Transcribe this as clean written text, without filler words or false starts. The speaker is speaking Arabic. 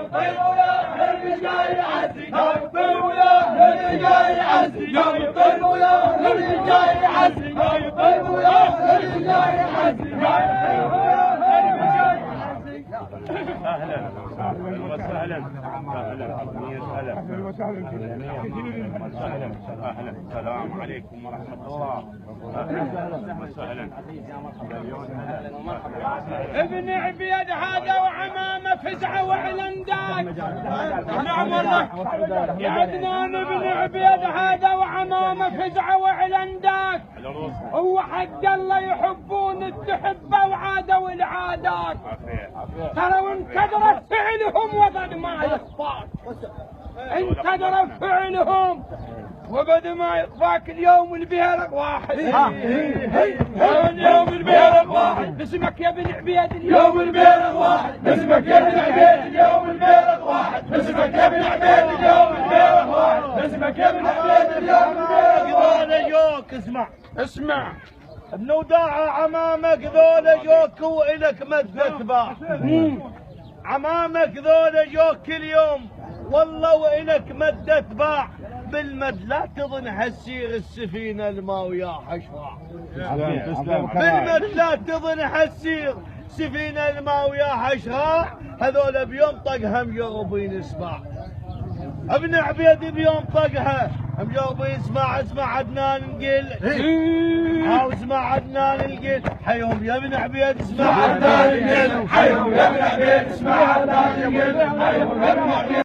الطيب ويا اهل الرجال عزي يا الطيب ويا اهل الرجال عزي يا الطيب ويا اهل الرجال عزي يا الطيب ويا اهل الرجال عزي يا الطيب ويا اهل الرجال عزي. اهلا وسهلا اهلا وسهلا اهلا السلام عليكم ورحمه الله اهلا وسهلا. ابن عبيد هذا وعمامه فزعه وعلنداك. نعم والله يا عدنان ابن عبيد هذا وعمامه فزعه وعلنداك. هو حق الله يحبون التحبه وعادوا العادات. ترى وانكدرت فعلهم وبد ما يخفاك. انكدرت فعلهم وبد ما يخفاك. اليوم البيرق واحد اليوم البيرق واحد اسمك يا ابن عبيد. اليوم البيرق واحد اسمك يا ابن عبيد. اليوم البيرق واحد اسمك يا ابن عبيد. اليوم البيرق واحد اسمك يا ابن عبيد. اليوم البيرق واحد. جوك اسمع ابن وداعة عمامك ذولا جوك وإلك مدة باع. عمامك ذولا جوك كل يوم والله وإلك مدة باع. بالمد لا تظن حسير السفينة الماء ويا حشراء. بالمد لا تظن حسير سفينة الماء ويا حشراء. هذول بيوم طقها مجربين اسمع. ابن عبيد بيوم طقها مجربين اسمع عدنان نقل. او اسمع عدنان القل حيهم يا ابن عبيد. اسمع عدنان القل حيهم يا ابن عبيد. اسمع عدنان القل حيهم يا ابن عبيد.